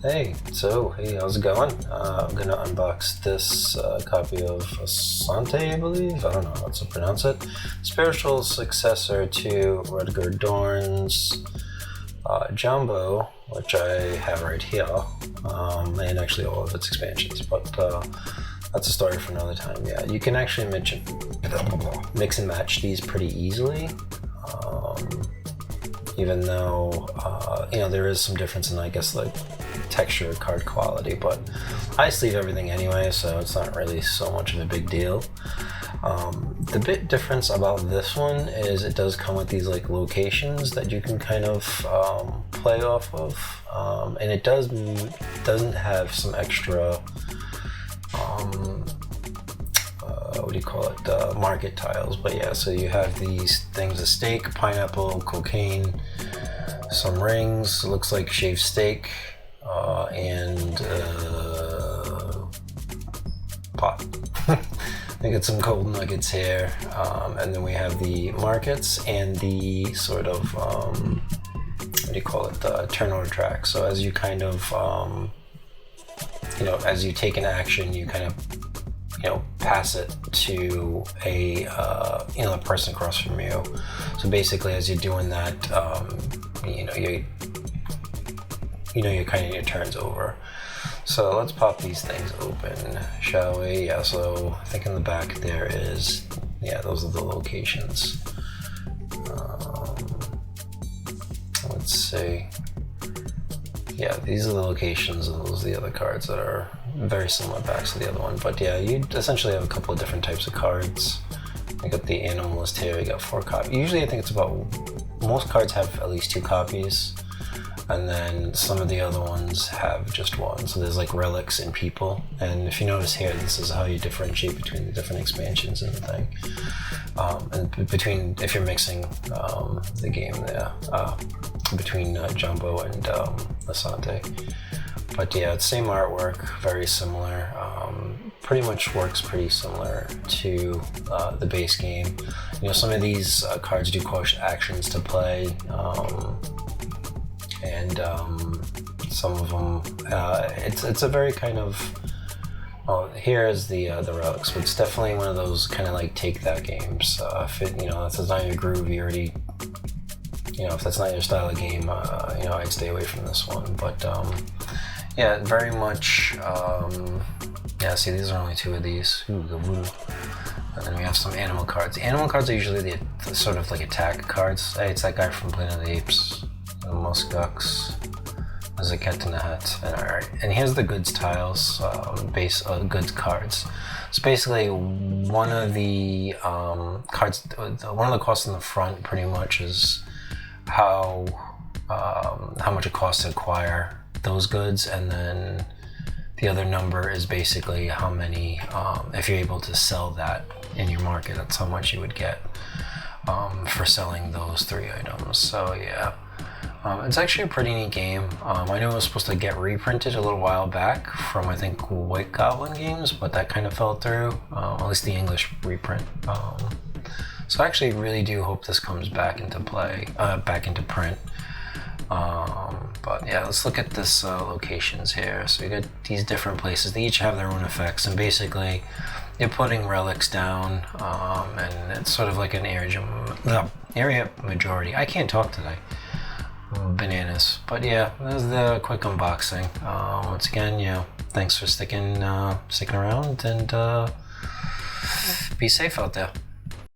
Hey, hey, how's it going? I'm gonna unbox this copy of Asante, I believe. I don't know how to pronounce it. Spiritual successor to Rutger Dorn's Jumbo, which I have right here, and actually all of its expansions. But that's a story for another time. Yeah, you can actually mix and match these pretty easily. Even though there is some difference in, I guess, like texture, card quality, but I sleeve everything anyway, so it's not really so much of a big deal. The bit difference about this one is it does come with these like locations that you can kind of play off of, and it doesn't have some extra what do you call it, market tiles. But yeah, so you have these things: a steak, pineapple, cocaine, some rings, looks like shaved steak, and pot. I get some gold nuggets here, and then we have the markets and the sort of what do you call it, the turnover track. So as you kind of as you take an action, you kind of pass it to a a person across from you. So basically, as you're doing that, your kind of your turns over. So let's pop these things open, shall we? Yeah. So I think in the back there is, those are the locations. Let's see. Yeah, these are the locations, and those are the other cards that are very similar backs to the other one. But yeah, you essentially have a couple of different types of cards. I got the animalist here. You got 4 copies. Usually, I think it's about, most cards have at least 2 copies, and then some of the other ones have just 1. So there's like relics and people. And if you notice here, this is how you differentiate between the different expansions in the thing, and between, if you're mixing the game there, between Jumbo and Asante. But yeah, it's same artwork, very similar. Pretty much works pretty similar to the base game. Some of these cards do cost actions to play, and some of them, it's a very kind of, here's the relics, but it's definitely one of those kind of like take that games. If it, if it's not your groove, you already, if that's not your style of game, I'd stay away from this one. But yeah, very much. See, these are only 2 of these. Ooh, the woo. And then we have some animal cards. The animal cards are usually the sort of like attack cards. Hey, it's that guy from Planet of the Apes. The Muskox. There's a cat in the hat. And alright. And here's the goods tiles, goods cards. So basically, one of the cards, one of the costs in the front pretty much is how much it costs to acquire those goods, and then the other number is basically how many, if you're able to sell that in your market, that's how much you would get for selling those 3 items. So yeah, it's actually a pretty neat game. I know it was supposed to get reprinted a little while back from, I think, White Goblin Games, but that kind of fell through, at least the English reprint. So I actually really do hope this comes back into print. But yeah, let's look at this locations here. So you got these different places. They each have their own effects, and basically you're putting relics down, and it's sort of like an area majority. I can't talk today. Bananas. But yeah, that was the quick unboxing. Once again, thanks for sticking around, and be safe out there.